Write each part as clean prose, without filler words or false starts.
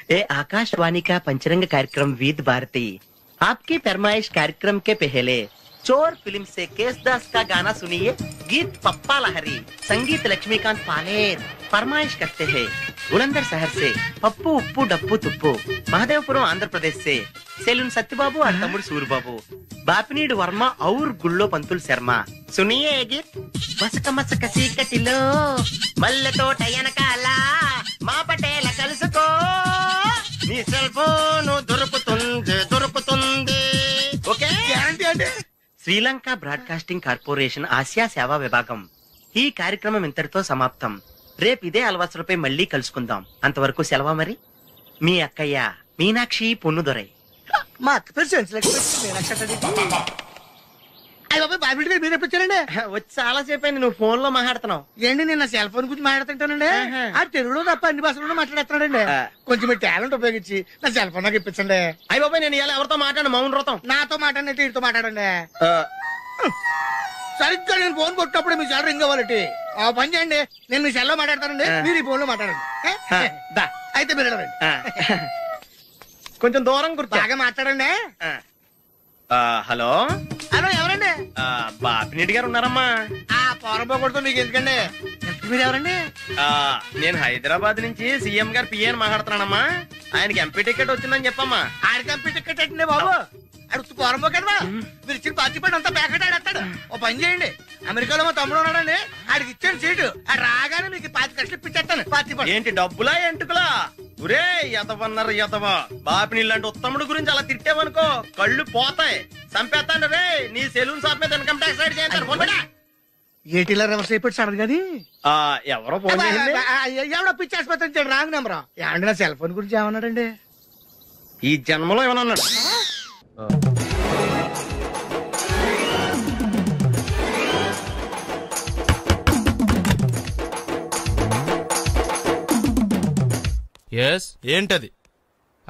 ए आकाशवाणी का पंचरंग कार्यक्रम विद भारती आपकी फरमाइश कार्यक्रम के पहले चोर फिल्म से केसदास का गाना सुनिए। गीत पप्पा लहरी, संगीत लक्ष्मीकांत पालेर। फरमाइश करते हैं बुलंदर शहर से पप्पू उप्पू डप्पू तुप्पू, महादेवपुरम आंध्र प्रदेश से सेलून सत्यबाबू और तमुड़ सूरबाबू, बापनीड वर्मा और गुल्लो पंतुल शर्मा। सुनिए ये गीत। मसक मसक चीकटिलो मल्ले तोट एनकाला మా పటేల కలుసుకో నీ సెల్ ఫోన్ దొరుకుతుంది ఓకే గ్యారంటీ అంటే శ్రీలంక బ్రాడ్కాస్టింగ్ కార్పొరేషన్ ఆసియా సేవా విభాగం ఈ కార్యక్రమం ఇంతటితో సమాప్తం. రేపు ఇదే అలవాసులపై మళ్ళీ కలుసుకుందాం. అంతవరకు సెలవు మరి. మీ అక్కయ్య మీనాక్షి పొన్నుదొరై. మా అక్క పేరు మీరు ఎప్పుడండి వచ్చి చాలా సేపు అయింది. నువ్వు ఫోన్ లో మాట్లాడుతున్నావు ఏంటి? నేను నా సెల్ ఫోన్ గురించి మాట్లాడుతుంటానండి. ఆ తెలుగులో తప్ప అన్ని భాషల్లో మాట్లాడేస్తున్నాడండి. కొంచెం మీ టాలెంట్ ఉపయోగించి నా సెల్ ఫోన్ నాకు ఇప్పించండి. అయ్యి బాబాయ్, నేను ఇలా ఎవరితో మాట్లాడు? మౌన్ వ్రతం. నాతో మాట్లాడినట్టు వీటితో మాట్లాడండి. సరిగ్గా నేను ఫోన్ కొట్టినప్పుడు మీ సెల్ రింగ్ అవ్వాలంటే ఆ పని చేయండి. నేను మీ సెల్ లో మాట్లాడతానండి, మీరు ఈ ఫోన్ లో మాట్లాడండి. అయితే మీరు కొంచెం దూరం గుర్తు బాగా మాట్లాడండి. హలో హలో, ఎవరండి? బాపినీటి గారు ఉన్నారమ్మా? ఆ పోరంపోకూడదు మీకు ఎందుకండి? మీరు ఎవరండి? నేను హైదరాబాద్ నుంచి సీఎం గారు పిఏని మాట్లాడుతున్నానమ్మా. ఆయనకి ఎంపీ టికెట్ వచ్చిందని చెప్పమ్మా. ఆడికి ఎంపీ టికెట్ అండి బాబు. అడుగుతూ పోరంపోకడవా? మీరు ఇచ్చిన పార్టీ పడి అంతా ప్యాకెట్ ఆడేస్తాడు. ఓ పని చేయండి, అమెరికాలో మా తమ్ముడు ఉన్నాడండి, ఆడికి ఇచ్చాను సీటు. అది రాగానే మీకు 5 లక్షలు ఇప్పించేస్తాను పార్టీ పడి. ఏంటి డబ్బులా ఎంటుకులా? ఒరే ఎదవన్నారు ఎదవా. బాపిని ఇలాంటి ఉత్తముడు గురించి అలా తిట్టావనుకో కళ్ళు పోతాయి. చంపేస్తాను రే. నీ సెలూన్ షాప్ మీద ఇన్కమ్ ట్యాక్స్ రైడ్ చేస్తారు. ఏటీలో రివర్స్ అయిపోయి సడన్ గాని ఎవరో ఫోన్ చేయండి. ఎవడో పిచ్చి ఆసుపత్రి రాంగ్ నెంబర్. ఏమండి నా సెల్ ఫోన్ గురించి ఏమన్నాడండి? ఈ జన్మలో ఏమన్నా అన్నాడు? ఏంటది?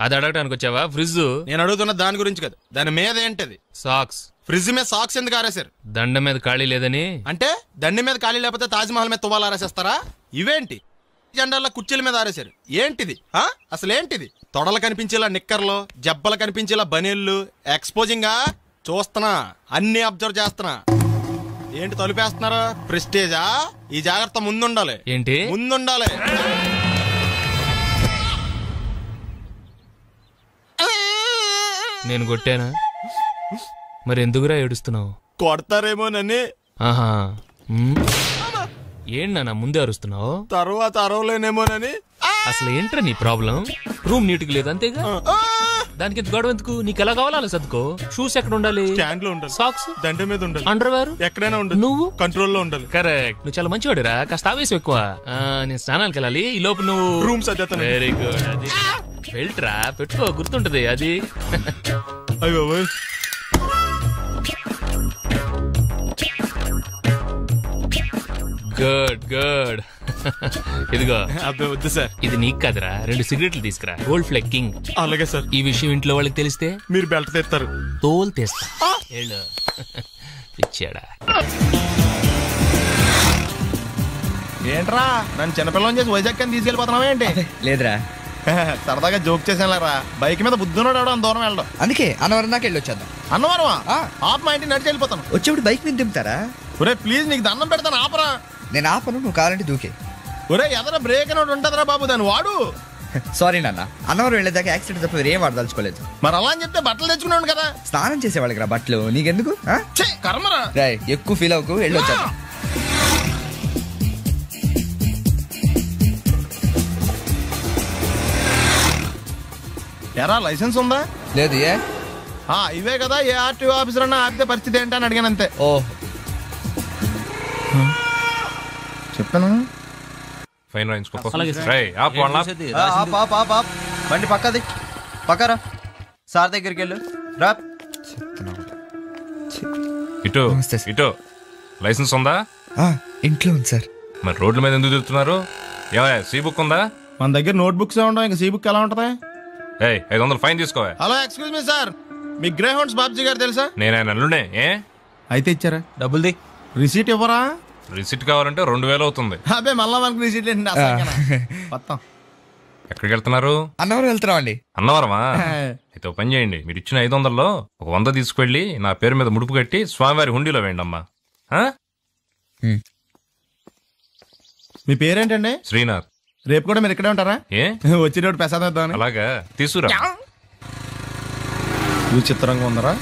అది అడగడానికి వచ్చావా? ఫ్రిడ్జ్. నేను అడుగుతున్న దాని గురించి కదా, దాని మీద ఏంటది? సాక్స్. ఫ్రిడ్జ్ మీద సాక్స్ ఎందుకు ఆరేశారు? దండ మీద ఖాళీ లేదని. అంటే దండి మీద ఖాళీ లేకపోతే తాజ్మహల్ మీద తువ్వాలు ఆరేసేస్తారా? ఇవేంటి జెండాల కుర్చీల మీద ఆరేశారు? ఏంటిది అసలు ఏంటిది? తొడలు కనిపించేలా నిక్కర్లు, జబ్బలు కనిపించేలా బనీళ్లు, ఎక్స్పోజింగ్ చూస్తున్నా, అన్ని అబ్జర్వ్ చేస్తున్నా. ఏంటి తలుపేస్తున్నారా? ప్రెస్టేజా? ఈ జాగ్రత్త ముందుండాలి. ఏంటి ముందుండాలి? నేను కొట్టానా? మరి ఎందుకురా ఏడుస్తున్నావు? కొడతారేమోనని. ఆహా, ఏంటన్నా ముందే అరుస్తున్నావు? తర్వాత అరవలేనేమోనని. అసలు ఏంట్రా నీ ప్రాబ్లం? రూమ్ నీట్గా లేదు అంతేగా, దానికి గొడవ ఎందుకు? నీకు ఎలా కావాలో అలా సర్దుకో. షూస్ ఎక్కడ ఉండాలి? స్టాండ్ లో ఉండాలి. సాక్స్ దండ మీద ఉండాలి. అండర్వేర్ ఎక్కడైనా ఉండాలి. నువ్వు కంట్రోల్లో ఉండాలి. కరెక్ట్. నువ్వు చాలా మంచివాడిరా. కాస్త ఆవేశం ఎక్కువ. నేను స్నానానికి వెళ్ళాలి. ఈ లోపు నువ్వు రూమ్ సర్దేస్తాను. Very good. అది బెల్ట్రా, పెట్టుకో, గుర్తుంటది అది. అయ్యో గుడ్ గుడ్. ఇదిగో. అబ్బాయి వద్దు సార్. ఇది నీకు కదరా. 2 సిగరెట్లు తీసుకురా. Gold Flake King. అలాగే సార్. ఈ విషయం ఇంట్లో వాళ్ళకి తెలిస్తే మీరు బెల్ట్ తెస్తారు. తోలు తెస్తా. ఇచ్చాడా? ఏంట్రా నన్ను చిన్నపిల్లని చేసి వైజాగ్ అని తీసుకెళ్ళిపోతున్నావా ఏంటి? లేదురా, సరదాగా జోక్ చేసేలా. బైక్ మీద బుద్ధున్నాడు అంత దూరం వెళ్ళడం. అందుకే అన్నవరం దాకా వెళ్ళి వచ్చేద్దాం. అన్నవరమా? ఆప్ మా ఇంటికి నడిచి వెళ్ళిపోతాను. వచ్చేప్పుడు బైక్ మీద దింపుతారా? ఒరే ప్లీజ్, నీకు దండం పెడతాను, ఆపరా. నేను ఆపను, నువ్వు కావాలంటే దూకే. ఒరే ఎదర బ్రేక్ అని ఉంటదరా బాబు, దాన్ని వాడు. సారీ నాన్న, అన్నవరం వెళ్ళేదాకా యాక్సిడెంట్ తప్ప ఏం వాడదలుచుకోలేదు. మరి అలా అని చెప్తే బట్టలు తెచ్చుకున్నాను కదా. స్నానం చేసేవాళ్ళకి రా బట్టలు, నీకెందుకు? కర్మరా. ఎక్కువ ఫీల్ అవ్వకు, వెళ్ళి వచ్చేద్దాం. ఎరా లైసెన్స్ ఉందా? లేదు. ఏ ఇవే కదా, ఏ ఆర్టీఓ ఆఫీసర్ అన్నా ఆపితే పరిస్థితి ఏంటని అడిగాను అంతే. ఓ చెప్పాను. బండి పక్కది, పక్కరా. సార్ దగ్గరికి వెళ్ళు రా. ఇటు ఇటు. లైసెన్స్ ఉందా? ఇంట్లో ఉంది సార్. మరి రోడ్ల మీద ఎందుకు తిరుగుతున్నారు? సీ బుక్ ఉందా? మన దగ్గర నోట్ బుక్స్ ఉండవు, ఇంకా సీ బుక్ ఎలా ఉంటది? 500 ఫైన్ తీసుకోవా. హలో ఎక్స్క్యూజ్ మీ సార్, మీ గ్రే హౌండ్స్ బాబ్జీ గారు తెలుసా? నేను ఆయన అల్లుడే. అయితే ఇచ్చారా? డబ్బుల్ది. రిసీట్ ఇవ్వరా? రిసిట్ కావాలంటే 2000 అవుతుంది. అబ్బే మళ్ళా మనకు రిసీట్ మొత్తం ఎక్కడికి వెళ్తున్నారు? అన్నవరం వెళ్తున్నాం అండి. అన్నవరమా? అయితే పని చేయండి, మీరు ఇచ్చిన 500లో ఒక 100 తీసుకెళ్లి నా పేరు మీద ముడుపు కట్టి స్వామివారి హుండీలో వేయండి అమ్మా. మీ పేరేంటండి? శ్రీనాథ్. రేపు కూడా మీరు ఇక్కడే ఉంటారా? ఏ వచ్చినప్పుడు ప్రసాదం ఇద్దామని. అలాగా, తీసుకురా. విచిత్రంగా ఉందరా,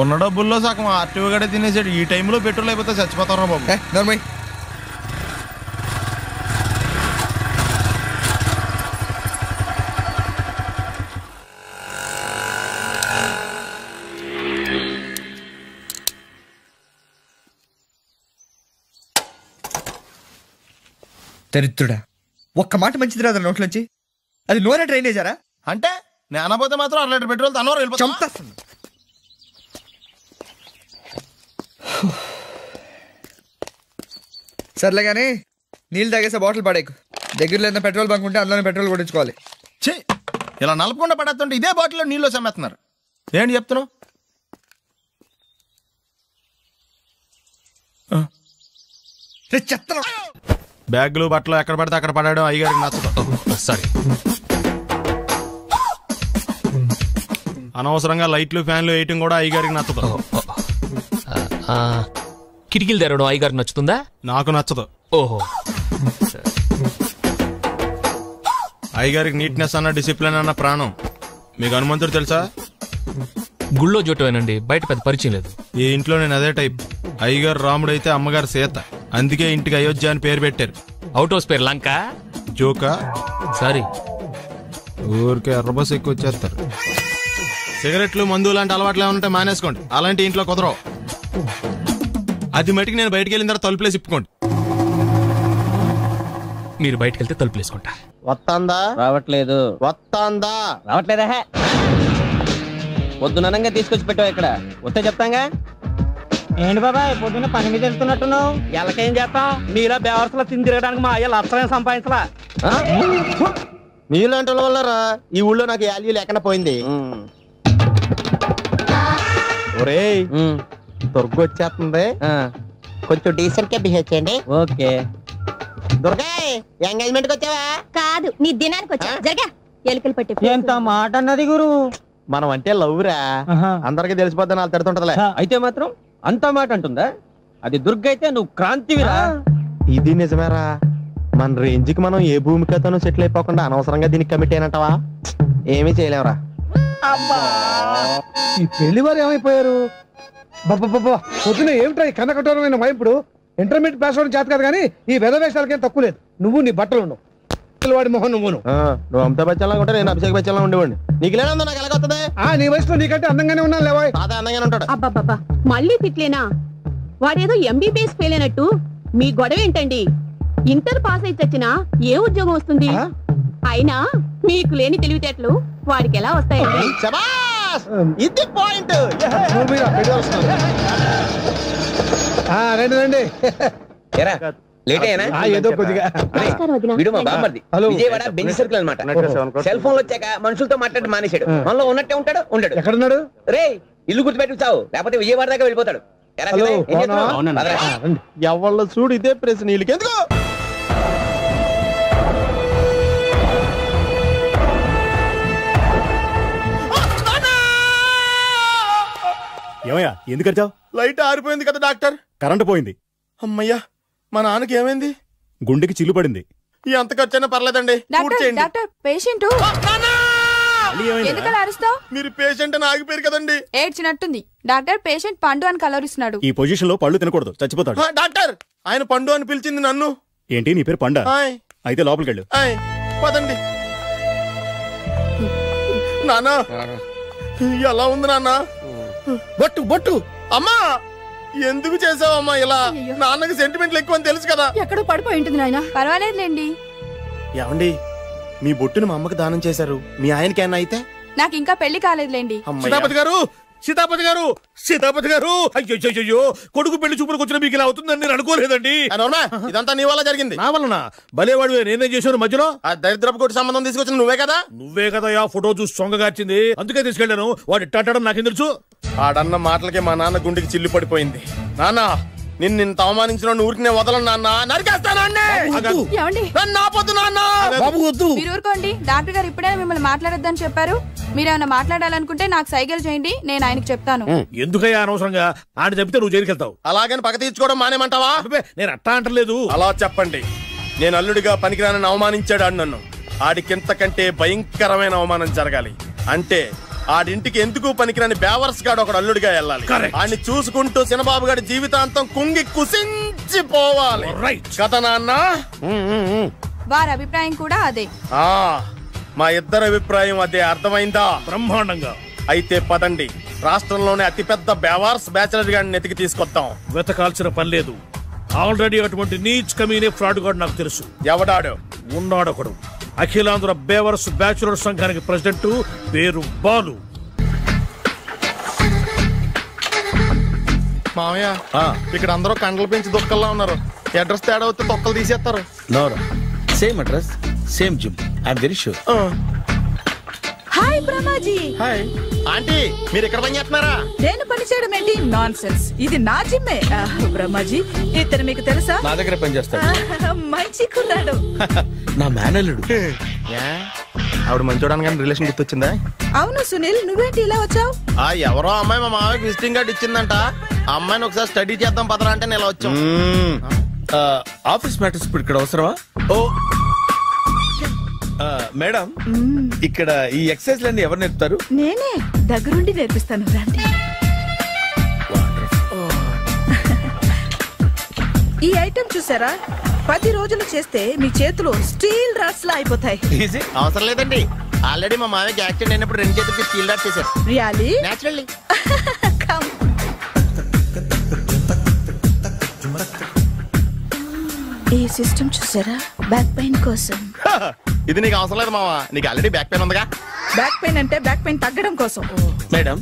ఉన్న డబ్బుల్లో సగం ఆర్టీఓ గడే తినేసాడు. ఈ టైంలో పెట్రోల్ అయిపోతే చచ్చిపోతారా బాబు. నోర్మై. దరిద్రుడా, ఒక్క మాట మంచిది రాదు నోట్లోంచి. అది నూనె డ్రైనేజారా? అంటే నేను అనబోతే మాత్రం 1 లీటర్ పెట్రోల్ తనవారు వెళ్ళిపోతా. సర్లే కానీ నీళ్ళు తాగేసే బాటిల్ పడేకు. దగ్గరలో ఏదైనా పెట్రోల్ బంక్ ఉంటే అందులోనే పెట్రోల్ కొట్టించుకోవాలి. ఛీ, ఇలా నలపకుండా పడేస్తుంటే ఇదే బాటిల్లో నీళ్ళు సమ్మేస్తున్నారు. ఏంటి చెప్తున్నావు? చెత్త బ్యాగులు బట్టలు ఎక్కడ పడితే అక్కడ పడాడు అయ్యగారికి నచ్చదు. సారీ. అనవసరంగా లైట్లు ఫ్యాన్లు వేయటం కూడా అయ్యగారికి నచ్చదు. కిటికీలు తెరవడం అయ్యగారికి నచ్చుతుందా? నాకు నచ్చదు. ఓహో. అయ్యగారికి నీట్నెస్ అన్న డిసిప్లిన్ అన్న ప్రాణం. మీకు హనుమంతుడు తెలుసా? గుళ్ళో జోటమేనండి, బయట పెద్ద పరిచయం లేదు. ఈ ఇంట్లో నేను అదే టైప్. అయ్యగారు రాముడు అయితే అమ్మగారు సీత. అందుకే ఇంటికి అయోధ్య అని పేరు పెట్టారు. అవుట్ హౌస్ పేరు లంక. జోకా? సారీ. ఊరికే ఎర్రబస్ ఎక్కువ వచ్చేస్తారు. సిగరెట్లు మందు లాంటి అలవాట్లు ఏమంటే మానేసుకోండి. అలాంటి ఇంట్లో కుదరవు. అది మటుకు నేను బయటకు వెళ్ళిన తర్వాత తలుపులేసి ఇప్పుకోండి. మీరు బయటకు వెళ్తే తలుపులు వేసుకుంటా. వస్తాందా? రావట్లేదు. వస్తాందా? రావట్లేదా? పొద్దునంగా తీసుకొచ్చి పెట్టావు ఇక్కడ. వస్తే చెప్తాంగా. ఏంటి బాబాయ్ పొద్దున్న పని మీద వెళ్తున్నట్టున్నావు? ఎలాకేం చేస్తాం? మీలా బేవర్సలా తిని తిరగడానికి మా అయ్య లక్షలేం సంపాదించలా. మీలాంటి వాళ్ళ వల్లరా ఈ ఊళ్ళో నాకు వాల్యూ లేకుండా పోయింది. ఒరేయ్, దుర్గ వచ్చేస్తుంది, కొంచెం డీసెంట్ గా బిహేవ్ చేయండి. ఓకే. దుర్గా, ఎంగేజ్మెంట్ కి వచ్చావా? కాదు, నీ దినానికి వచ్చా. జరగా ఎలుకలు పట్టి. ఎంత మాట అన్నది గురు. మనం అంటే లవ్ రా, అందరికి తెలిసిపోద్దని వాళ్ళు తిడుతుంటదిలే. అయితే మాత్రం అంత మాట అంటుందా? అది దుర్గ అయితే నువ్వు క్రాంతివిరా. ఇది నిజమేరా. మన రేంజ్ కి మనం ఏ భూమికతోనూ సెటిల్ అయిపోకుండా అనవసరంగా దీనికి కమిట్ అయినట్టవా? ఏమీ చేయలేవురా. ఈ పెళ్లి వారు ఏమైపోయారు? పొద్దున ఏమిటా ఈ కన్నకఠోరమైన వైపుడు? ఇంటర్మీడియట్ పాస్ అవడం చేత కాదు కానీ ఈ వెధవేషాలకేం తక్కువ లేదు. నువ్వు నీ బట్టలు ఉండవు, వాడి మొహం నువ్వును. నువ్వు అమితాబ్ బచ్చన్ లాగా ఉంటే నేను అభిషేక్ బచ్చన్ లాగా ఉండేవాడిని. నీకు లేనందో నాకు ఎలాగొస్తుంది? నీ వయసులో నీకంటే అందంగానే ఉన్నాను లేవా? తాత అందంగానే ఉంటాడు. అబ్బాబ్బా, మళ్ళీ తిట్లేనా? వాడేదో ఎంబీబీఎస్ ఫెయిల్ అయినట్టు మీ గొడవ ఏంటండి? ఇంటర్ పాస్ అయితే వచ్చినా ఏ ఉద్యోగం వస్తుంది? అయినా మీకు లేని తెలివితేటలు వాడికి ఎలా వస్తాయండి? ఇది పాయింట్. రండి రండి. ఏదో కొద్దిగా విజయవాడ బెంజ్ సర్కిల్ అనమాట. సెల్ ఫోన్ వచ్చాక మనుషులతో మాట్లాడి మానేశాడు. మనలో ఉన్నట్టే ఉంటాడు. ఉండడు. ఎక్కడున్నాడు? రే, ఇల్లు గుర్తుపెట్టి చావు, లేకపోతే విజయవాడ దాకా వెళ్ళిపోతాడు. ఎవళ్ళ చూడు ఇదే ప్రశ్న. వీళ్ళకి ఎందుకు? ఏమయ్యా, ఎందుకు వచ్చావు? లైట్ ఆరిపోయింది కదా డాక్టర్. కరెంటు పోయింది. అమ్మయ్యా, మా నాన్నకి ఏమైంది? గుండెకి చిల్లు పడింది. ఎంత ఖర్చైనా పర్లేదండి. మీరు పేషెంట్ అని ఆగిపోయారు కదండి. ఏడ్చినట్టుంది. డాక్టర్ పేషెంట్ పండు అని కలవరిస్తున్నాడు. ఈ పొజిషన్ లో పళ్ళు తినకూడదు, చచ్చిపోతాడు. డాక్టర్, ఆయన పండు అని పిలిచింది నన్ను. ఏంటి, నీ పేరు పండా? అయితే లోపలికి వెళ్ళు. పదండి. నాన్న ఎలా ఉంది నాన్న? బొట్టు బొట్టు. అమ్మా, ఎందుకు చేసావమ్మా ఇలా? నాన్నకి సెంటిమెంట్లు ఎక్కువ అని తెలుసు కదా. ఎక్కడో పడిపోయి ఉంటుంది నాయన. పర్వాలేదులేండి. ఏమండి, మీ బొట్టును మా అమ్మకి దానం చేశారు. మీ ఆయనకి ఏమన్నా అయితే? నాకు ఇంకా పెళ్లి కాలేదులేండి. సీతాపతి గారు, సీతాపతి గారు, సీతాపతి గారు, అయ్యో, కొడుకు పెళ్లి చూపులకు వచ్చిన మీకు ఇలా అవుతుందని నేను అనుకోలేదండి. ఇదంతా నీ వల్ల జరిగింది. నా వలన? భలేవాడు, నేనేం చేశాను మధ్యలో? ఆ దరిద్రపు కొట్టి సంబంధం తీసుకొచ్చిన నువ్వే కదా. నువ్వే కదా ఆ ఫోటో చూసి సొంగగార్చింది, అందుకే తీసుకెళ్లాను. వాడు ఇట్టాడడం నాకేం తెలుసు? ఆడన్న మాటలకే మా నాన్న గుండెకి చిల్లు పడిపోయింది. నాన్న, నిన్ను ఇంత అవమానించిన ఊరికి నేను వదలను నాన్న, నరికేస్తానండి. నన్ను ఆపొద్దు నాన్న. మీరు ఊరుకోండి. డాక్టర్ గారు ఇప్పుడే మిమ్మల్ని మాట్లాడొద్దని చెప్పారు. మీరేమైనా మాట్లాడాలనుకుంటే నాకు సైకిల్ చేయండి, నేను ఆయనకి చెప్తాను. ఎందుకయ్యా అనవసరంగా ఆయన చెప్తే నువ్వు జైలుకి వెళ్తావు. అలాగని పక్క తీర్చుకోవడం మానేమంటావా? నేను అట్టా అంటలేదు. అలా చెప్పండి. నేను అల్లుడిగా పనికిరానని అవమానించాడు ఆడు నన్ను. ఆడికింతకంటే భయంకరమైన అవమానం జరగాలి. అంటే ఆడింటికి ఎందుకు పనికిరాని బేవర్స్ గాడు ఒకడు అల్లుడిగా వెళ్ళాలి. ఆడిని చూసుకుంటూ చిన్నబాబు గారి జీవితాంతం కుంగి కుసించిపోవాలి కదా నాన్న? వారి అభిప్రాయం కూడా అదే. మా ఇద్దరి అభిప్రాయం అదే. అర్థమైందా? బ్రహ్మాండంగా. అయితే పదండి, రాష్ట్రంలోనే అతిపెద్ద బేవార్స్ బ్యాచిలర్ గాడిని ఎతికి తీసుకొద్దాం. వెతకాల్సిన పని లేదు. ఆల్రెడీ అటువంటి నీచ్ కమీనే ఫ్రాడ్ గాడు నాకు తెలుసు. ఎవడాడు? ఉన్నాడొకడు. అఖిలాంధ్ర బేవర్స్ బ్యాచులర్ సంఘానికి ప్రెసిడెంట్, పేరు బాలు. మామయ్య, ఇక్కడ అందరూ కండలు పెంచి దుక్కల్లా ఉన్నారు. అడ్రస్ తేడా వస్తే తొక్కలు తీసేస్తారు. Same address, same gym. I'm very sure. Hi Brahmaji. Hi aunty, మీరు ఇక్కడ పని చేస్తున్నారా? నేను పని చేయడం ఏంటి? Non sense. ఇది నా జిమ్మే. బ్రహ్మాజీ, ఇతను మీకు తెలుసా? నా దగ్గర పని చేస్తాడు. మంచి కుర్రాడు. నా మేనల్లుడు. ఆవిడ మంచోడానికి కానీ రిలేషన్ గుర్తొచ్చిందా? అవును సునీల్, నువ్వేంటి ఇలా వచ్చావు? ఎవరో అమ్మాయి మా మామయ్యకి విజిటింగ్ కార్డు ఇచ్చిందంట. ఆ అమ్మాయిని ఒకసారి స్టడీ చేద్దాం పదరా అంటే నేను ఇలా వచ్చాం. ఆఫీస్ మ్యాటర్స్ ఇప్పుడు ఇక్కడ అవసరమా? ఓ మేడం, ఇక్కడ ఈ ఎక్సర్సైజ్ లన్నీ ఎవరు నేర్పుతారు? నేనే దగ్గరుండి నేర్పిస్తాను. రండి. ఈ ఐటెం చూసారా? 10 రోజులు చేస్తే మీ చేతులు స్టీల్ రాట్స్ లా అయిపోతాయి. అవసరం లేదండి, ఆల్రెడీ మా మామయ్యకి యాక్సిడెంట్ అయినప్పుడు 2 చేతులకి స్టీల్ రాట్స్ చేశారు. రియల్లీ? నేచురల్లీ. ఈ సిస్టమ్ చూసారా? బ్యాక్ పెయిన్ కోసం. ఇది నీకు అవసరం లేదు మావా, నీకు ఆల్రెడీ బ్యాక్ పెయిన్ ఉందిగా. బ్యాక్ పెయిన్ అంటే బ్యాక్ పెయిన్ తగ్గడం కోసం. మేడం,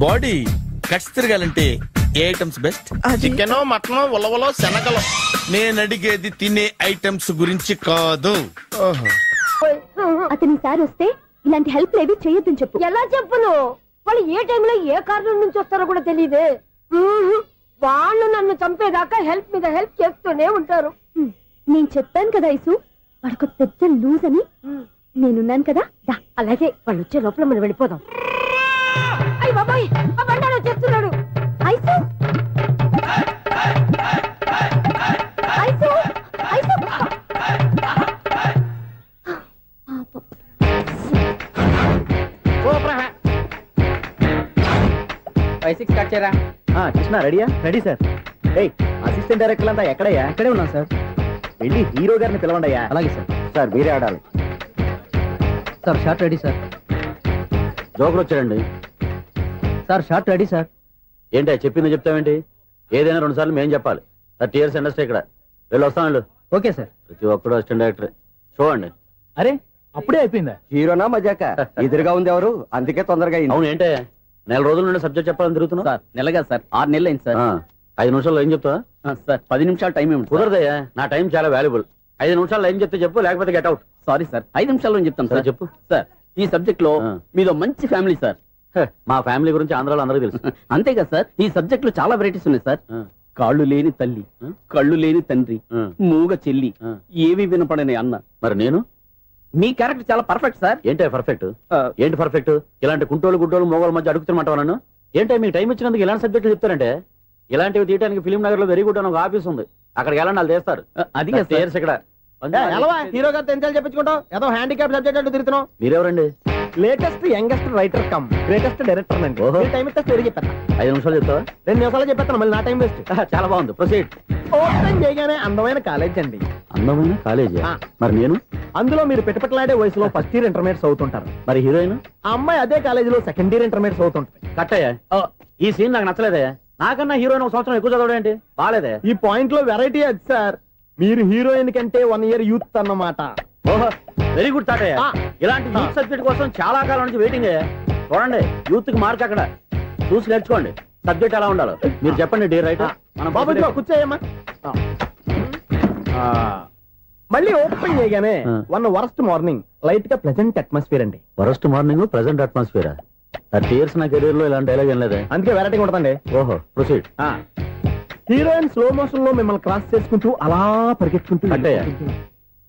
బాడీ కట్స్ తిరగాలంటే ఏ ఐటమ్స్ బెస్ట్? చికెన్, మటన్, ఉలవలో, శనగలు. నేను అడిగేది తినే ఐటమ్స్ గురించి కాదు. అతని సార్ వస్తే ఇలాంటి హెల్ప్ ఏవి చేయొద్దని చెప్పు. ఎలా చెప్పును? వాళ్ళు ఏ టైంలో ఏ కారణం నుంచి వస్తారో కూడా తెలియదు. వాళ్ళు నన్ను చంపేదాకా హెల్ప్ మీద హెల్ప్ చేస్తూనే ఉంటారు. నేను చెప్పాను కదా ఐసు, వాడికి పెద్ద లూజ్ అని. నేనున్నాను కదా. అలాగే వాళ్ళు వచ్చే లోపల మనం వెళ్ళిపోదాం. అయ్య బాబాయ్, ఆ బండారు వచ్చేస్తున్నాడు. Ice, ice, ice. 5-6 కట్ చేయరా. కృష్ణ రెడీయా? Ready sir. అసిస్టెంట్ డైరెక్టర్ అంతా ఎక్కడయ్యా? ఇక్కడే ఉన్నాం సార్. వెళ్ళి హీరో గారిని పిలవండి అయ్యా. అలాగే సార్. సార్ మీరే ఆడాలి సార్. Short ready sir. జోకులు వచ్చారండి సార్. Short ready sir. ఏంటి చెప్పింది చెప్తావేంటి? ఏదైనా 2 సార్లు మేము చెప్పాలి. 30 years ఇండస్ట్రీ ఇక్కడ. వెళ్ళి వస్తాం వెళ్ళు. Okay sir. ప్రతి ఒక్కడు అసిస్టెంట్ డైరెక్టర్. చూడండి. అరే అప్పుడే అయిపోయిందా? హీరోనా మజాక? ఎదురుగా ఉంది ఎవరు, అందుకే తొందరగా అయింది. అవును, ఏంటే 4 రోజుల నుండి సబ్జెక్ట్ చెప్పాలని తిరుగుతున్నా సార్. నెలగా సార్, 6 నెలలు అయింది సార్. 5 నిమిషాల్లో ఏం చెప్తా సార్? 10 నిమిషాలు టైం ఏమి కుదరదయ్యా. నా టైం చాలా వాల్యుబుల్. 5 నిమిషాల్లో ఏం చెప్తే చెప్పు, లేకపోతే గెట్ అవుట్. సారీ సార్, 5 నిమిషాల్లో చెప్తాను సార్. చెప్పు సార్. ఈ సబ్జెక్ట్ లో మీదో మంచి ఫ్యామిలీ సార్. మా ఫ్యామిలీ గురించి ఆంధ్రాలో అందరికీ తెలుసు. అంతేగా సార్, ఈ సబ్జెక్ట్ లో చాలా వెరైటీస్ ఉన్నాయి సార్. కాళ్ళు లేని తల్లి, కళ్ళు లేని తండ్రి, మూగ చెల్లి, ఏవి వినపడని అన్న. మరి నేను మీ క్యారెక్టర్ చాలా పర్ఫెక్ట్ సార్. ఏంటే పర్ఫెక్ట్? ఏంటి పర్ఫెక్ట్? ఇలాంటి కుంటోలు గుడ్డోలు మోగోళ్ళ మధ్య అడుగుతున్నమాట నన్ను. ఏంటంటే మీకు టైం ఇచ్చినందుకు ఇలాంటి సబ్జెక్టులు చెప్తారంటే, ఇలాంటివి తీయడానికి ఫిలిం నగర్ లో వెరీ గుడ్ అని ఒక ఆఫీస్ ఉంది. అక్కడికి వెళ్ళండి, వాళ్ళు చేస్తారు. అది ఇక్కడ హీరో గారు తెంచాలి చెప్పించుకుంటాం. ఏదో హ్యాండిక్యాప్ సబ్జెక్ట్ అంటూ తిరుగుతున్నాం. మీరెవరండి? Latest youngest writer cum greatest director అండి. టైం ఇస్తే స్టోరీ చెప్పేస్తా. 5 నిమిషాలు చెప్తావా? 2 నిమిషాలు చెప్పేస్తాను, మళ్ళీ నా టైం వేస్ట్. చాలా బాగుంది, ప్రొసీడ్. ఓపెన్ చేయగానే అందమైన కాలేజ్ అండి. అందమైన కాలేజ్? మరి నేను అందులో మీరు పెట్టుపట్లాడే వయసులో ఫస్ట్ ఇయర్ ఇంటర్మీడియట్స్ అవుతుంటారు. మరి హీరోయిన్ ఆ అమ్మాయి అదే కాలేజీలో సెకండ్ ఇయర్ ఇంటర్మీడియట్స్ అవుతుంటారు. కట్టయ్యా, ఈ సీన్ నాకు నచ్చలేదే. నాకన్నా హీరోయిన్ 1 సంవత్సరం ఎక్కువ చదవడం ఏంటి? బాలేదే. ఈ పాయింట్ లో వెరైటీ అది సార్. మీరు హీరోయిన్ కంటే 1 year యూత్ అన్నమాట. ఓహో, వెరీ గుడ్ థాట్. ఇలాంటి యూత్ సబ్జెక్ట్ కోసం చాలా కాలం నుంచి వెయిటింగ్. చూడండి, యూత్ కి మార్క్ అక్కడ చూసి నేర్చుకోండి. సబ్జెక్ట్ ఎలా ఉండాలో మీరు చెప్పండి. డే రైటర్ మన బాబు కూర్చోయమ్మా. మళ్ళీ ఓపెన్ చేయగానే 1 వరస్ట్ మార్నింగ్, లైట్ గా ప్లెజెంట్ అట్మాస్ఫియర్ అండి. Worst morning, pleasant atmosphere. 30 years నా కెరీర్ లో ఇలాంటి డైలాగ్ ఏం లేదు, అందుకే వెరైటీ ఉంటుందండి. ఓహో, ప్రొసీడ్. హీరోయిన్ స్లో మోషన్ లో మిమ్మల్ని క్రాస్ చేసుకుంటూ అలా పరిగెత్తుకుంటూ అంటే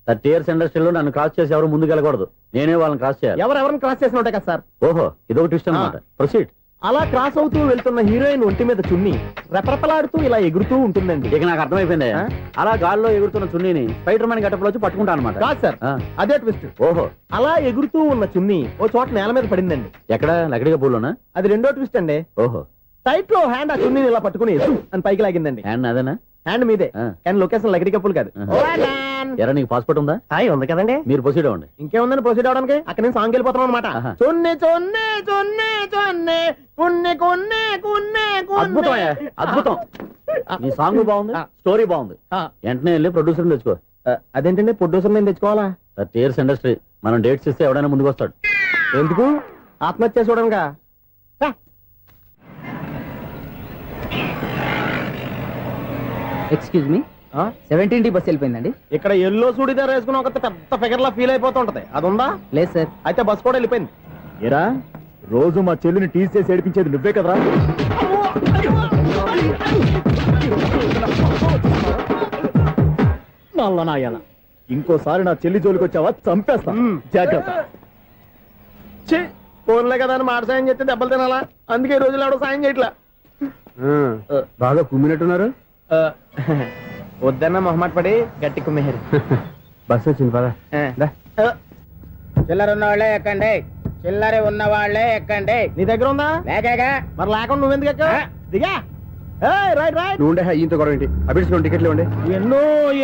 30 years ఇండస్ట్రీలో నన్ను క్రాస్ చేసి ఎవరు ముందుకు వెళ్ళకూడదు, నేనే వాళ్ళని క్రాస్ చేయాలి. ఎవరెవరిని క్రాస్ చేసిన ఉంటాయి కదా సార్. ఓహో, ఇదొక ట్విస్ట్ అన్నమాట. ప్రొసీడ్. అలా క్రాస్ అవుతూ వెళ్తున్న హీరోయిన్ ఒంటి మీద చున్ని రెపరెపలాడుతూ ఇలా ఎగురుతూ ఉంటుందండి. ఇక నాకు అర్థమైపోయింది. అలా గాల్లో ఎగురుతున్న చున్నీని స్పైడర్ మ్యాన్ గెటప్లో వచ్చి పట్టుకుంటా అనమాట. కాదు సార్, అదే ట్విస్ట్. ఓహో, అలా ఎగురుతూ ఉన్న చున్ని ఓ చోట నేల మీద పడిందండి. ఎక్కడ? లకడిగా పూలోనా? అది రెండో ట్విస్ట్ అండి. ఓహో, టైట్ లో హ్యాండ్ ఆ చున్నీని ఇలా పట్టుకుని అని పైకి లాగిందండి. హ్యాండ్ అదేనా? హ్యాండ్ మీదే, కానీ లొకేషన్ లకడి కప్పులు కాదు. ఎరా నీకు పాస్పోర్ట్ ఉందా? ఉంది కదండి. మీరు ప్రొసీడ్ అవ్వండి. ఇంకేముందని ప్రొసీడ్ అవడానికి? అక్కడ నేను సాంగ్ వెళ్ళిపోతాం అనమాట. చొన్నే చొన్నే చొన్నే చొన్నే కున్నే కొన్నే కున్నే. అద్భుతం, అద్భుతం. నీ సాంగ్ బాగుంది, స్టోరీ బాగుంది. వెంటనే వెళ్ళి ప్రొడ్యూసర్ తెచ్చుకో. అదేంటండి ప్రొడ్యూసర్ నేను తెచ్చుకోవాలా? 30 years ఇండస్ట్రీ, మనం డేట్స్ ఇస్తే ఎవడైనా ముందుకు వస్తాడు. ఎందుకు? ఆత్మహత్య చూడనుగా. Excuse me, 17D bus వెళ్ళిపోయిందండి. ఇక్కడ ఎల్లో చూడిదార్ వేసుకుని ఒక పెద్ద ఫిగర్ లా ఫీల్ అయిపోతుంటది, అది ఉందా? లేదు సార్. అయితే బస్ కూడా వెళ్ళిపోయింది. ఏరా, రోజు మా చెల్లిని టీస్ చేసి ఏడిపించేది నువ్వే కదరా? నల్ల నాయాల, ఇంకోసారి నా చెల్లి జోలికి వచ్చావా చంపేస్తా, జాగ్రత్త. ఫోన్లే కదా అని మాట సాయం చేస్తే దెబ్బలు తినాలా? అందుకే ఈ రోజులు ఎవడో సాయం చేయట్లా. బాగా కుమ్మినట్టున్నారు. వద్దన్న మొహమాట పడి గట్టి కుమ్మేహారు. బస్సు వచ్చింది పదా. చిల్లర ఉన్న వాళ్ళే ఎక్కండి, చిల్లర ఉన్న వాళ్ళే ఎక్కండి. నీ దగ్గర ఉందా? లేకగా. మరి లేకుండా నువ్వెందుకు ఎక్క? దిగా. Right right. నువ్వు ఇంత గొడవ ఏంటి? అభిడ్స్ టికెట్లు ఇవ్వండి. ఎన్నో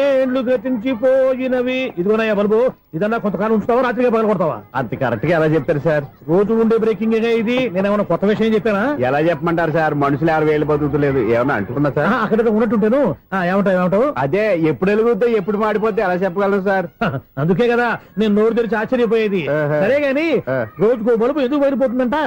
ఏండ్లు గతించిపోయినవి. ఇదిగోనయ్యా బల్బు, ఇదన్నా కొంతకాలం ఉంచుతావా, రాత్రిగా పగల కొడతావా? అంత కరెక్ట్ గా ఎలా చెప్తారు సార్? రోజు ఉండే బ్రేకింగ్ ఇది. నేనేమన్నా కొత్త విషయం చెప్పానా? ఎలా చెప్పమంటారు సార్? మనుషులు 60,000 బతుకుతలేదు, ఏమన్నా అంటున్నా సార్? అక్కడ ఉన్నట్టుంటాను. ఏమంటావు? అదే ఎప్పుడు వెలుగుతో ఎప్పుడు మాడిపోతే ఎలా చెప్పగలను సార్? అందుకే కదా నేను నోరు తెరిచి ఆశ్చర్యపోయేది. సరే గాని రోజుకో బలుపు ఎందుకు బయటపోతుందంట?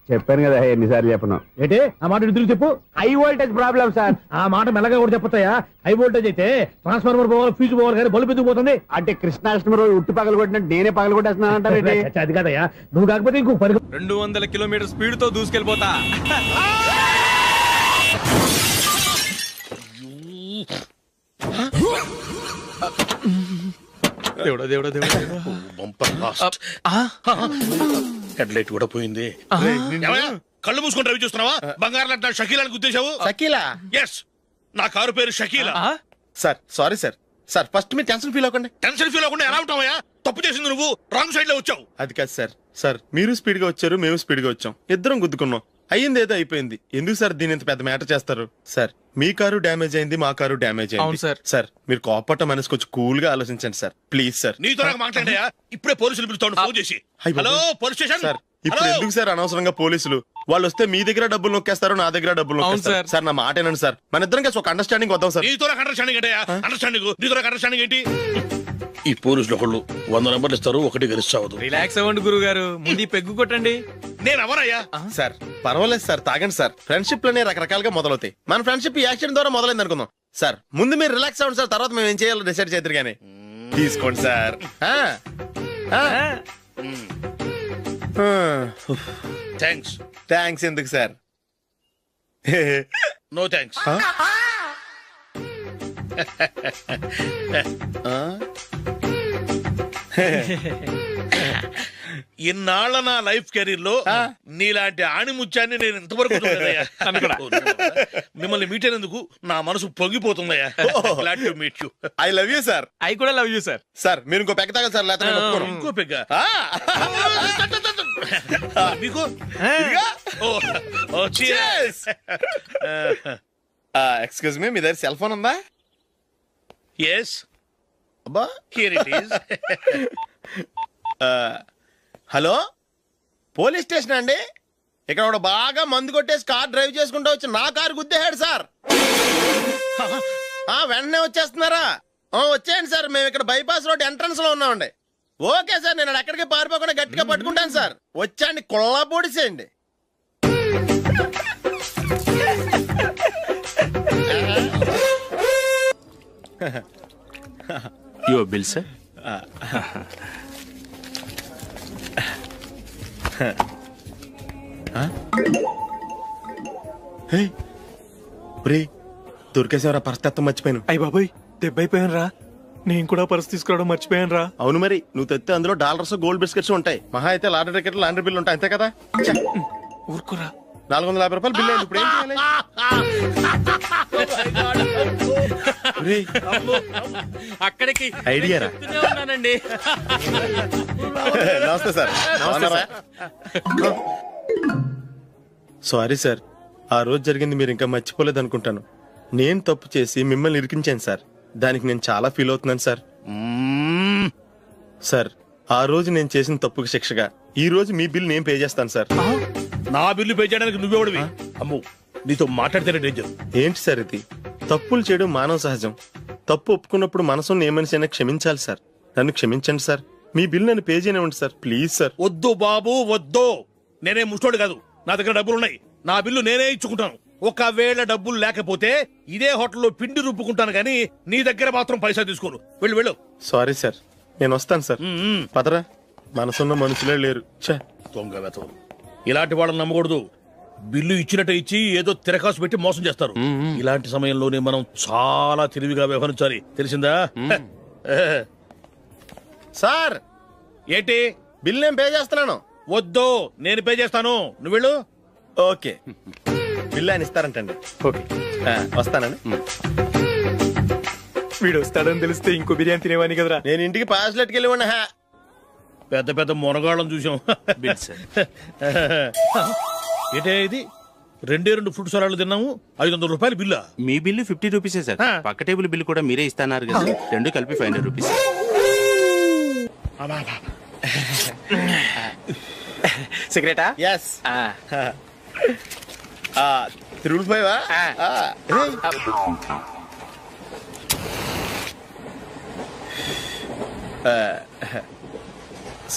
చెప్పాను కదా ఎన్నిసార్లు చెప్పను. ఏంటే ఆ మాట ఇద్దరు చెప్పు. High voltage problem sir. ఆ మాట మెల్లగా కూడా చెప్పొచ్చాయా? హై వోల్టేజ్ అయితే ట్రాన్స్ఫార్మర్ పోవాలి, ఫ్యూజ్ పోవాలి, కానీ బల్బు ఎందుకు పోతుంది? అంటే కృష్ణాష్టమి రోజు ఉట్టి పగలు కొట్టినట్టు నేనే పగలు కొట్టేస్తున్నానంటారు. అది కాదయ్యా, నువ్వు కాకపోతే ఇంకో 200 కిలోమీటర్ స్పీడ్ తో దూసుకెళ్ళిపోతా. దేవుడా దేవుడా దేవుడా, హెడ్ లైట్ కూడా పోయింది. కళ్ళు మూసుకొని రవి చూస్తున్నావా? బంగారం లాంటి షకీలాని గుర్తించావు? షకీలా? ఎస్, నా కారు పేరు Shakeela. Sir sorry sir. Sir first మీరు టెన్షన్ ఫీల్ అవ్వకండి. టెన్షన్ ఫీల్ అవ్వకుండా ఎలా ఉంటావయ్యా? తప్పు చేసింది నువ్వు, రాంగ్ సైడ్ లో వచ్చావు. అది కాదు సార్. సార్ మీరు స్పీడ్ గా వచ్చారు, మేము స్పీడ్ గా వచ్చాం, ఇద్దరం గుద్దుకున్నాం. అయ్యింది ఏదో అయిపోయింది. ఎందుకు సార్ దీని ఇంత పెద్ద మ్యాటర్ చేస్తారు? సార్ మీ కారు డ్యామేజ్ అయింది, మా కారు డ్యామేజ్ అయింది. సార్ మీరు కోపట్ట మనసు కొంచెం కూల్ గా ఆలోచించండి సార్, ప్లీజ్ సార్. నీతో నాకు మాట్లాడాయా? ఇప్పుడే పోలీసులు పిలుస్తాను, ఫోన్ చేసి. Hello police station. సార్ ఇప్పుడు ఎందుకు సార్ అనవసరంగా పోలీసులు? వాళ్ళు వస్తే మీ దగ్గర డబ్బులు నొక్కేస్తారు, నా దగ్గర డబ్బులు నొక్కేస్తారు. సార్ నా మాట ఏనండి సార్, మన ఇద్దరం కలిసి ఒక అండర్స్టాండింగ్ వద్దాం సార్. నీతో నాకు అండర్స్టాండింగ్ ఏంటయ్యా? అండర్స్టాండింగ్ నీతో నాకు అండర్స్టాండింగ్ ఏంటి? ఈ పోలీసులు ఒకళ్ళు 100 నెంబర్లు ఇస్తారు, ఒకటి గెలుస్తావదు. రిలాక్స్ అవ్వండి గురువు గారు, ముందు పెగ్గు కొట్టండి. నేను ఎవరయ్యా? సార్ పర్వాలేదు సార్, తాగండి సార్. ఫ్రెండ్షిప్ లోనే రకరకాలుగా మొదలవుతాయి. మన ఫ్రెండ్షిప్ యాక్సిడెంట్ ద్వారా మొదలైంది అనుకుందాం. సార్ ముందు మీరు రిలాక్స్ అవ్వండి సార్, తర్వాత మేము ఏం చేయాలో డిసైడ్ చేద్దరు గానీ. తీసుకోండి సార్. థ్యాంక్స్ ఎందుకు సార్? No thanks. ఇన్నాళ్ళ నా లైఫ్ కెరీర్ లో నీలాంటి ఆణిముత్యాన్ని నేను ఇంతవరకు చూడలేదయ్యా. మిమ్మల్ని మీట్ అయినందుకు నా మనసు పొంగిపోతుందయ్యా. Glad to meet you. I love you sir. I కూడా లవ్ యూ సార్. సార్ మీరు ఇంకో పెగ్గ తాగాలి సార్, లేకపోతే ఇంకో పెగ్గ మీకు. ఎక్స్క్యూజ్ మీ, మీ దగ్గర సెల్ ఫోన్ ఉందా? ఎస్ అబ్బా, here it is. Hello police station అండి. ఇక్కడ ఒకడు బాగా మందు కొట్టేసి కార్ డ్రైవ్ చేసుకుంటూ వచ్చి నా కారు గుద్దేశాడు సార్. వెంటనే వచ్చేస్తున్నారా? వచ్చేయండి సార్, మేము ఇక్కడ బైపాస్ రోడ్ ఎంట్రన్స్ లో ఉన్నామండి. ఓకే సార్, నేను ఎక్కడికి పారిపోకుండా గట్టిగా పట్టుకుంటాను సార్. వచ్చాండి, కుళ్ళ పొడిసేయండి. Your bill sir. దొరికేసేవరా పరిస్థితి మర్చిపోయాను. అయ్యి బాబాయ్ దెబ్బైపోయాను రా. నేను కూడా పర్స్ తీసుకురావడం మర్చిపోయాను రా. అవును మరి నువ్వు తెస్తే అందులో డాలర్స్ గోల్డ్ బిస్కెట్స్ ఉంటాయి. మహా అయితే లాటరీ టికెట్ లాండ్రీ బిల్లు ఉంటాయి అంతే కదా. ఊరుకోరా. 450 రూపాయలు బిల్లు అయింది. ఇప్పుడు ఏం చేయాలి? అక్కడికి ఐడియా రా. ఉన్నానండి. నమస్తే సార్. సారీ సార్, ఆ రోజు జరిగింది మీరు ఇంకా మర్చిపోలేదు అనుకుంటాను. నేను తప్పు చేసి మిమ్మల్ని ఇరికించాను సార్. దానికి నేను చాలా ఫీల్ అవుతున్నాను సార్. సార్ ఆ రోజు నేను చేసిన తప్పుకి శిక్షగా ఈ రోజు మీ బిల్ నేను పే చేస్తాను సార్. నా బిల్లు పే చేయడానికి నువ్వెవడివి? అమ్మో, నీతో మాట్లాడితేనే డేంజర్. ఏంటి సార్ ఇది? తప్పులు చేయడం మానవ సహజం. తప్పు ఒప్పుకున్నప్పుడు మనసుని ఏ మనిషి అయినా క్షమించాలి సార్. నన్ను క్షమించండి సార్. మీ బిల్ నన్ను పే చేయనివ్వండి సార్ ప్లీజ్ సార్. వద్దు బాబు వద్దు. నేనే ముష్టోడు కాదు, నా దగ్గర డబ్బులున్నాయి. నా బిల్లు నేనే ఇచ్చుకుంటాను. ఒకవేళ డబ్బులు లేకపోతే ఇదే హోటల్లో పిండి రుబ్బుకుంటాను కానీ నీ దగ్గర మాత్రం పైసా తీసుకోను. వెళ్ళు వెళ్ళు. సారీ సార్, నేను వస్తాను సార్. పదరా, మనసున్న మనుషులే లేరు. దొంగ వెతవు. ఇలాంటి వాళ్ళని నమ్మకూడదు. బిల్లు ఇచ్చినట్టు ఇచ్చి ఏదో తిరకాసు పెట్టి మోసం చేస్తారు. ఇలాంటి సమయంలోనే మనం చాలా తెలివిగా వ్యవహరించాలి, తెలిసిందా? సార్ ఏంటి? బిల్ నేను పే చేస్తున్నాను. వద్దు, నేను పే చేస్తాను. నువ్వు వెళ్ళు. ఓకే, బిల్ ఆయన ఇస్తారంటండి. ఓకే వస్తానండి. వీడు వస్తాడని తెలిస్తే ఇంకో బిర్యానీ తినేవాని కదరా. నేను ఇంటికి పాస్లెట్కి వెళ్ళి ఉన్నా. పెద్ద పెద్ద మొనగాళ్ళం చూసాం. ఏంటే ఇది? 2 ఫ్రూట్ సలాడ్లు తిన్నాము, 500 రూపాయలు బిల్లా? మీ బిల్లు 50 రూపీసే సార్. పక్క టేబుల్ బిల్లు కూడా మీరే ఇస్తాన్నారు కదా, రెండు కలిపి 500 రూపీస్. సిగరెటా? ఎస్. 3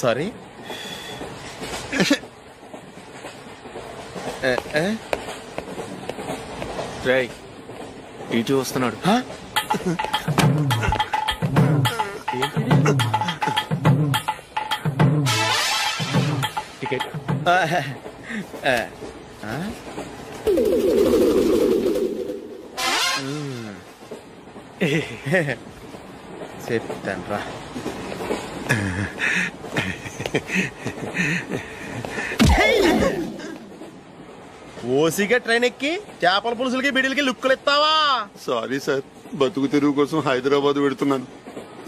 సారీ. రై ఇటు వస్తున్నాడు. టికెట్. చెప్తాను రా. ఓసిగా ట్రైన్ ఎక్కి చేపల పులుసులకి బిడిలకి లుక్కులు ఇస్తావా? సారీ సార్, బతుకు తెరువు కోసం హైదరాబాద్ పెడుతున్నాను,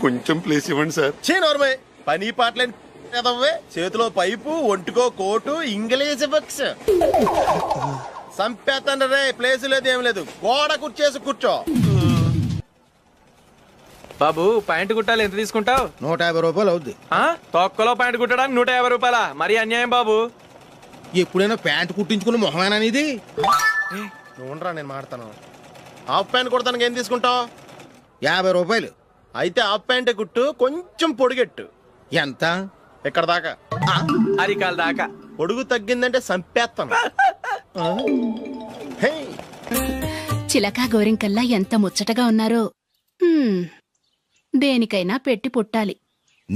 కొంచెం ప్లేస్ ఇవ్వండి సార్. నోర్మే, పని పాటలేని చేతిలో పైపు, ఒంటికో కోటు, ఇంగ్లీష్ బుక్స్. సంపేతండ్రి రే, ప్లేస్ లేదు ఏం లేదు, గోడ కుర్చేసి కూర్చో. బాబు ప్యాంటు కుట్టాలి, ఎంత తీసుకుంటావు? 150 రూపాయలు అవుద్ది. తొక్కలో ప్యాంటు కుట్టడానికి 150 రూపాయలా? మరి అన్యాయం బాబు. ఎప్పుడైనా ప్యాంటు కుట్టించుకున్న మొహమేనా ఇది? నువ్వురా, నేను మాడతాను. హాఫ్ ప్యాంట్ కుడతానికి ఏం తీసుకుంటావు? 50 రూపాయలు. అయితే హాఫ్ ప్యాంట్ కుట్టు, కొంచెం పొడిగెట్టు. ఎంత? ఎక్కడ దాకా? అరికాల దాకా. పొడుగు తగ్గిందంటే సంపేస్తాను. చిలకా గోరింకల్లా ఎంత ముచ్చటగా ఉన్నారో. దేనికైనా పెట్టి పుట్టాలి.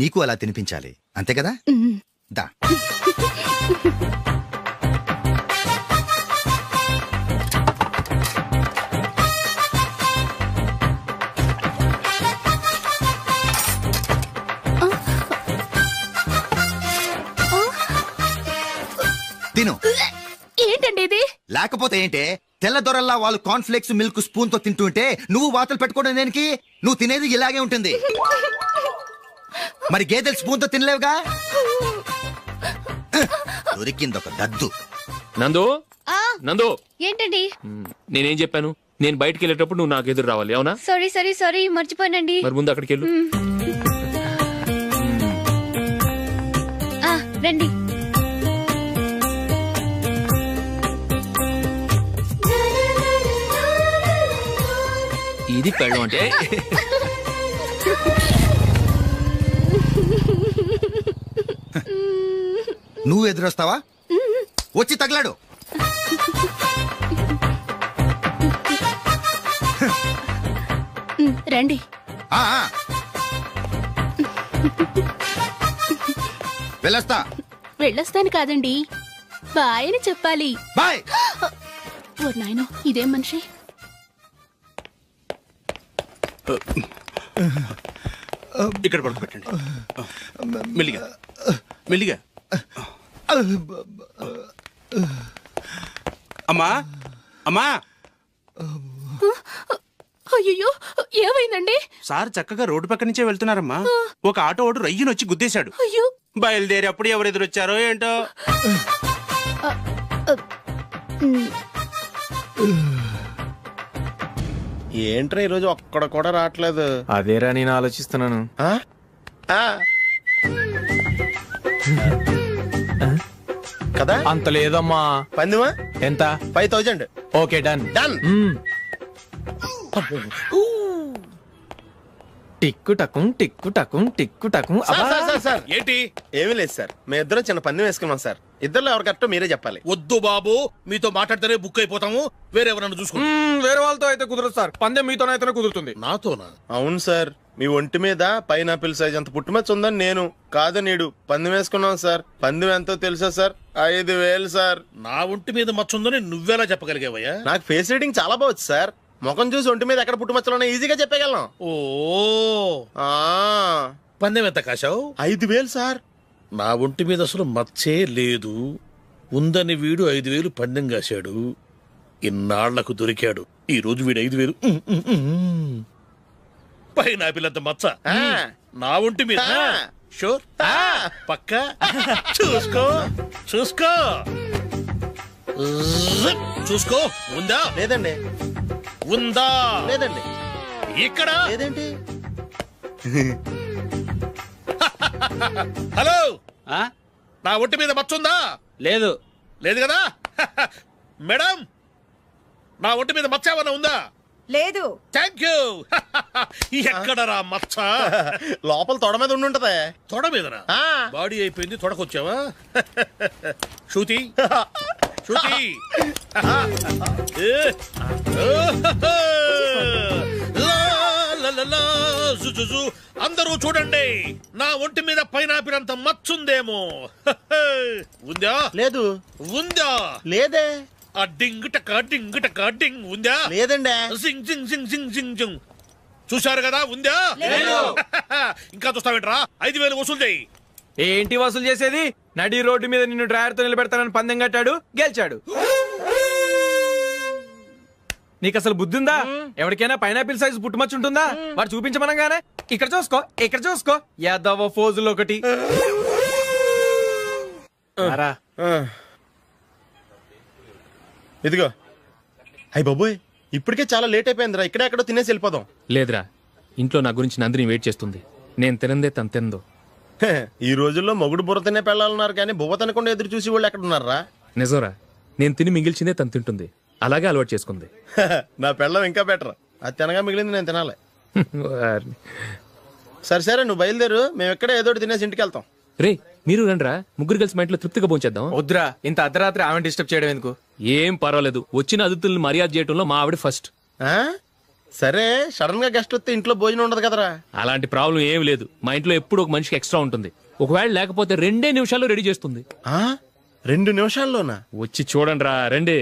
నీకు అలా తినిపించాలి, అంతే కదా? దా. తిను. ఏంటండి ఇది? లేకపోతే ఏంటే, తెల్లదొరల్లా వాళ్ళు కార్న్ఫ్లేక్స్ మిల్క్ స్పూన్ తో తింటుంటే నువ్వు వాతలు పెట్టుకోవడం దేనికి? నువ్వు తినేది ఇలాగే ఉంటుంది. మరి గేదెలు స్పూన్ తో తినలేవుగా. దొరికింది ఒక దద్దు. నందు, నందు, ఏంటండి? నేనేం చెప్పాను? నేను బయటికి వెళ్ళేటప్పుడు నువ్వు నాకు ఎదురు రావాలి, అవునా? సారీ మర్చిపోయానండి. మరి ముందు అక్కడికి వెళ్ళు. రండి. ఇది పెళ్ళం అంటే. నువ్వు ఎదురొస్తావా? వచ్చి తగలాడు. రండి. వెళ్ళొస్తా. వెళ్ళొస్తాను కాదండి, బాయ్ అని చెప్పాలి. బాయ్. ఓ నాయనో, ఇదేం మనిషి. ఇక్కడ పడుకోబెట్టండి. మెల్లిగా మెల్లిగా. అమ్మా అమ్మా. అయ్యో ఏమైందండి? సార్ చక్కగా రోడ్డు పక్క నుంచే వెళ్తున్నారమ్మా. ఒక ఆటో ఓడు రయ్యను వచ్చి గుద్దేశాడు. అయ్యో. బయలుదేరి అప్పుడు ఎవరు ఎదురొచ్చారో ఏంటో. ఏంట్రా ఈరోజు ఒక్కడ కూడా రావట్లేదు? అదేరా నేను ఆలోచిస్తున్నాను. కదా అంత లేదమ్మా. పందిమా ఎంత? 5000. Okay done. డన్. టిక్కు టకుం టిక్కు టకుం టిక్కు టకుం. సార్ ఏంటి? ఏమీ లేదు సార్, మేము ఇద్దరం చిన్న పందెం వేసుకున్నాం సార్. ఇద్దరు ఎవరు కరెక్టో మీరే చెప్పాలి. వద్దు బాబు, మీతో మాట్లాడితేనే బుక్ అయిపోతాము. వేరే ఎవరన్నా చూసుకుంటాం. వేరే వాళ్ళతో అయితే కుదరదు సార్, పందెం మీతోనైతేనే కుదురుతుంది. నాతోనా? అవును సార్, మీ ఒంటి మీద పైనాపిల్ సైజ్ అంత పుట్టుమచ్చ ఉందని నేను కాదు నీడు పందెం వేసుకున్నాం సార్. పందెం ఎంతో తెలుసా సార్? 5000 సార్. నా ఒంటి మీద మచ్చ ఉందని నువ్వెలా చెప్పగలిగావయ్యా? నాకు ఫేస్ రీడింగ్ చాలా బాగుంది సార్. ముఖం చూసి ఒంటి మీద ఎక్కడ పుట్టుమచ్చలో ఈజీగా చెప్పగలం. ఓ పందెం ఎంత కాశావు? 5000 సార్. నా ఒంటి మీద అసలు మచ్చే లేదు. ఉందని వీడు 5000 పందెం కాశాడు. ఇన్నాళ్లకు దొరికాడు. ఈ రోజు వీడు 5000. పైనాపిల్ అంత మచ్చ నా ఒంటి మీద. షూర్? పక్క చూసుకో చూసుకో చూసుకో. ఉందా? లేదండి. ఉందా? లేదండి. ఇక్కడ లేదేంటి? హలో, నా ఒంటి మీద మచ్చ ఉందా? లేదు. లేదు కదా? మేడం, నా ఒంటి మీద మచ్చ ఏమన్నా ఉందా? లేదు. Thank you. ఎక్కడరా మచ్చ? లోపల తొడ మీద ఉండుంటదే. తొడ మీదనా? బాడీ అయిపోయింది, తొడకొచ్చావా? శృతి శృతి. అందరూ చూడండి, నా ఒంటి మీద పైనాపిల్ అంత మచ్చుందేమో. ఉందా? లేదు. ఉందా? లేదే. ఆ డింగ్ టక డింగ్ టక డింగ్ ఉందా? లేదండి. సింగ్ సింగ్ సింగ్ సింగ్ సింగ్ సింగ్. చూశారు కదా? ఉందా? ఇంకా చూస్తావేంట్రా? 5000 వసూలు చేయి. ఏంటి వసూలు చేసేది? నడి రోడ్డు మీద నిన్ను డ్రైవర్తో నిలబెడతానని పందెం కట్టాడు, గెలిచాడు. నీకు అసలు బుద్ధి ఉందా? ఎవరికైనా పైనాపిల్ సైజ్ పుట్టుమచ్చు ఉంటుందా? వాడు చూపించమనగానే ఇక్కడ చూసుకో ఇక్కడ చూసుకో యాదవ ఫోజులు ఒకటి. ఇదిగో. అయ్య బాబోయ్, ఇప్పటికే చాలా లేట్ అయిపోయిందిరా. ఇక్కడే ఎక్కడో తినేసి వెళ్ళిపోదాం. లేదురా, ఇంట్లో నా గురించి నందిని వెయిట్ చేస్తుంది. నేను తినందే తను తిందో. ఈ రోజుల్లో మొగుడు బుర్ర తినే పెళ్ళాలన్నారు కానీ బువ్వ తినకుండా ఎదురు చూసి వాళ్ళు ఎక్కడ ఉన్నారా? నిజంరా, నేను తిని మిగిల్చిందే తను తింటుంది. అలాగే అలవాటు చేసుకుంది. నా పెళ్ళం ఇంకా బెటర్. అది తినగా మిగిలింది నేను తినాలి. సరే సరే, నువ్వు బయలుదేరు. మేము ఎక్కడ ఏదో తినేసి ఇంటికి వెళ్తాం. రే, మీరు రండ్రా, ముగ్గురు కలిసి మా ఇంట్లో తృప్తిగా పోంచేద్దాం. వద్దురా, ఇంత అర్ధరాత్రి ఆమె డిస్టర్బ్ చేయడం ఎందుకు? ఏం పర్వాలేదు, వచ్చిన అతిథులను మర్యాద చేయడంలో మా ఆవిడ ఫస్ట్. సరే, సడన్ గా గెస్ట్ వస్తే ఇంట్లో భోజనం ఉండదు కదరా? అలాంటి ప్రాబ్లం ఏం లేదు. మా ఇంట్లో ఎప్పుడు ఒక మనిషికి ఎక్స్ట్రా ఉంటుంది. ఒకవేళ లేకపోతే 2 నిమిషాల్లో రెడీ చేస్తుంది. 2 నిమిషాల్లోనా? వచ్చి చూడండి రా, రండి.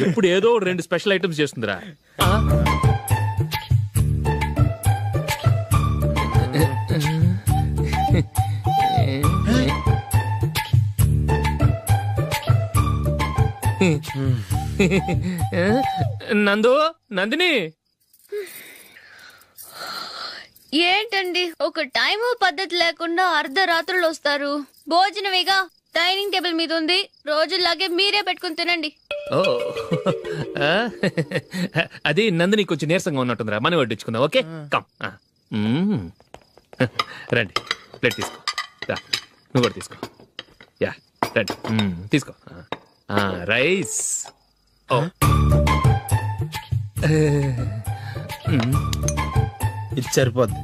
ఎప్పుడు ఏదో 2 స్పెషల్ ఐటమ్స్ చేస్తుందిరా. నందు, నందిని. ఏంటండి ఒక టైము పద్ధతి లేకుండా అర్ధరాత్రులు వస్తారు? భోజనమేగా డైనింగ్ టేబుల్ మీద ఉంది, రోజుల్లాగే మీరే పెట్టుకుని తినండి. అది నందిని కొంచెం నీరసంగా ఉన్నట్టుందిరా, మనం వడ్డించుకుందాం. Okay, come. రండి, ప్లేట్ తీసుకో. నువ్వు కూడా తీసుకో. యా, రండి, తీసుకో. రైస్. ఇది సరిపోద్ది.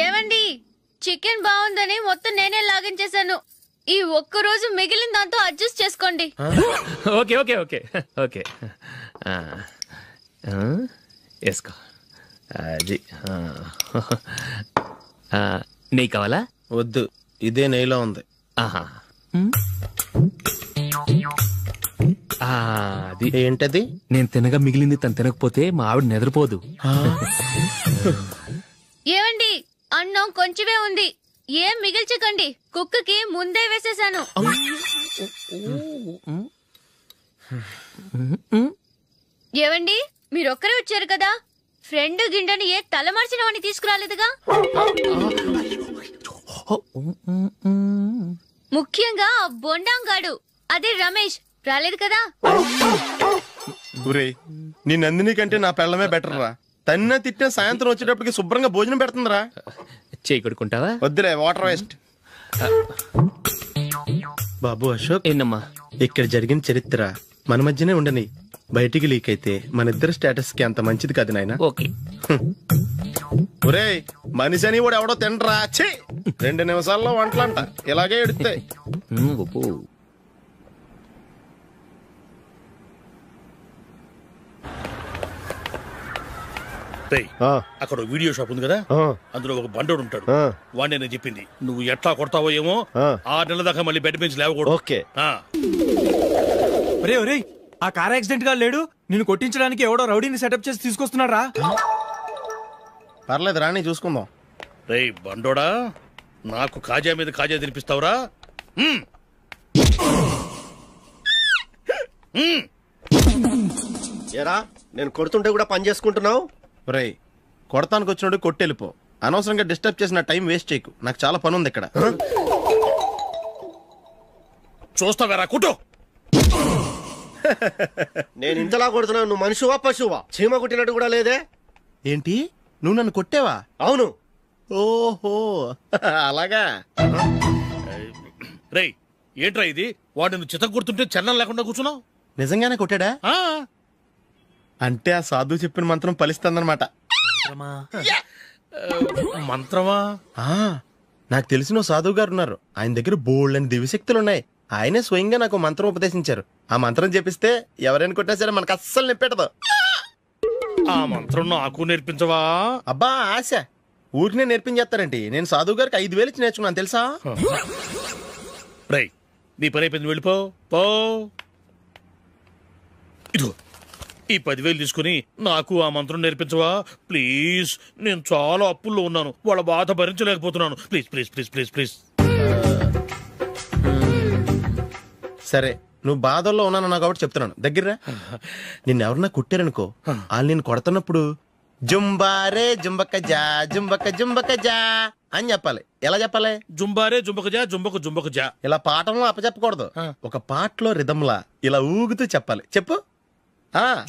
ఏమండి, చికెన్ బాగుందని మొత్తం నేనే లాగించేశాను. ఈ ఒక్క రోజు మిగిలిన దాంతో అడ్జస్ట్ చేసుకోండి. Okay okay okay okay. వేసుకో అది నెయ్యి కావాలా? వద్దు, ఇదే నెయ్యిలో ఉంది. ఆహా అది ఏంటది? నేను తినగా మిగిలింది తను తినకపోతే మా ఆవిడ నిద్రపోదు. ఏమండి, అన్నం కొంచెమే ఉంది, ఏం మిగిల్చకండి, కుక్కకి ముందే వేసేసాను. ఏవండి, మీరొక్కరే వచ్చారు కదా, ఫ్రెండ్ గిండెని ఏ తలమార్చిన వాడిని తీసుకురాలేదుగా? ముఖ్యంగా బొండాంగాడు, అదే రమేష్ రాలేదు కదా? నీ నందిని కంటే నా పెళ్ళమే బెటర్ రా. తన్న తిట్టిన సాయంత్రం వచ్చేటప్పటికి శుభ్రంగా భోజనం పెడుతుందిరా. చేయి కొడుకుంటావా? వద్దులే, వాటర్ వేస్ట్. బాబు అశోక్, ఏంటమ్మా ఇక్కడ జరిగిన చరిత్ర మన మధ్యనే ఉండని, బయటికి లీక్ అయితే మన ఇద్దరు స్టేటస్ కి అంత మంచిది కాదు నాయన. ఓకే. ఒరేయ్, మనిషి అని కూడా ఎవడో తినరా. 2 నిమిషాల్లో వంటలంట ఇలాగే ఎడుతాయి. అక్కడ వీడియో షాప్ ఉంది కదా, అందులో ఒక బండోడు ఉంటాడు. వాడిని నేను చెప్పింది, నువ్వు ఎట్లా కొడతావో ఏమో, 6 నెలల దాకా మళ్ళీ బెడ్ బెంచ్ లేవకూడదు. ఓకే. ఒరే ఒరే, ఆ కార్ యాక్సిడెంట్ గా లేడు, నిన్ను కొట్టించడానికి ఎవడో రౌడీని సెటప్ చేసి తీసుకొస్తున్నారా? పర్లేదు రాని, చూసుకుందాం. రేయ్ బండోడా, నాకు కాజా మీద కాజా తినిపిస్తావురా? ఏరా, నేను కొడుతుంటే కూడా పని చేసుకుంటున్నావు? రేయ్, కొడతానికి వచ్చినోడు కొట్టెళ్ళిపో. అనవసరంగా డిస్టర్బ్ చేసిన టైం వేస్ట్ చేయకు, నాకు చాలా పని ఉంది ఇక్కడ. చూస్తావేరా కుట్టు. నేను ఇంతలా కొడుతున్నావు, నువ్వు మనిషివా పశువా? చీమ కుట్టినట్టు కూడా లేదే. ఏంటి, నువ్వు నన్ను కొట్టావా? అవును. ఓహో అలాగా. రేయ్ ఏంట్రా ఇది, వాడు నువ్వు చిత్త గుర్తుంటే చలనం లేకుండా కూర్చున్నావు. నిజంగానే కొట్టాడా? అంటే ఆ సాధువు చెప్పిన మంత్రం ఫలిస్తుందన్నమాట. మంత్రమా? నాకు తెలిసిన సాధువు గారు ఉన్నారు, ఆయన దగ్గర బోల్డ్ అని దివ్యశక్తులు ఉన్నాయి. ఆయనే స్వయంగా నాకు మంత్రం ఉపదేశించారు. ఆ మంత్రం చెప్పిస్తే ఎవరైనా కొట్టినా సరే మనకు అస్సలు నిప్పెట్టదు. ఆ మంత్రం నాకు నేర్పించవా? అబ్బా ఆశ, ఊరినే నేర్పించేస్తారండి. నేను సాధువు గారికి 5,000 ఇచ్చి నేర్చుకున్నాను తెలుసా? రేయ్, నీ పని అయిపోయింది, వెళ్ళిపో. పో. ఇదిగో ఈ 10,000 తీసుకుని నాకు ఆ మంత్రం నేర్పించవా ప్లీజ్? నేను చాలా అప్పుల్లో ఉన్నాను, వాళ్ళ బాధ భరించలేకపోతున్నాను. Please please please please please. సరే, నువ్వు బాధల్లో ఉన్నాను నాకు కాబట్టి చెప్తున్నాను. దగ్గర నిన్నెవరన్నా కుట్టారనుకో, వాళ్ళు నేను కొడుతున్నప్పుడు జుంబారే జుంబక జా జుంబక జుంబక జా అని చెప్పాలి. ఎలా చెప్పాలి? జుంబారే జుంబక జా జుంబక జుంబక జా. ఇలా పాఠంలో అప్పచెప్పకూడదు, ఒక పాటలో రిధంలా ఇలా ఊగుతూ చెప్పాలి. చెప్పు.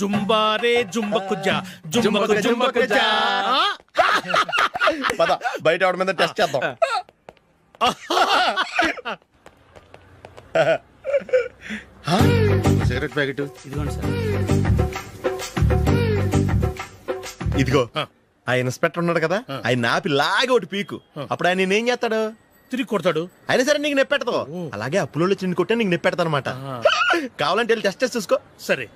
జుంబారే జుంబకు జా జుంబకు జుంబకు జా. పద బయట ఆవిడ మీద టెస్ట్ చేద్దాం. సిగరెట్ ప్యాకెట్ ఇదిగోండి సార్. ఇదిగో, ఆ ఇన్స్పెక్టర్ ఉన్నాడు కదా, ఆయన నాపి లాగే ఒకటి పీకు. అప్పుడు ఆయన నేనేం చేస్తాడు? తిరిగి కొడతాడు. అయినా సరే నీకు నెప్పెడతావు. అలాగే అప్పులో చిన్న కొట్టే నీకు నెప్పెడతా అనమాట. కావాలంటే వెళ్ళి టెస్ట్ చేసి చూసుకో. సరే.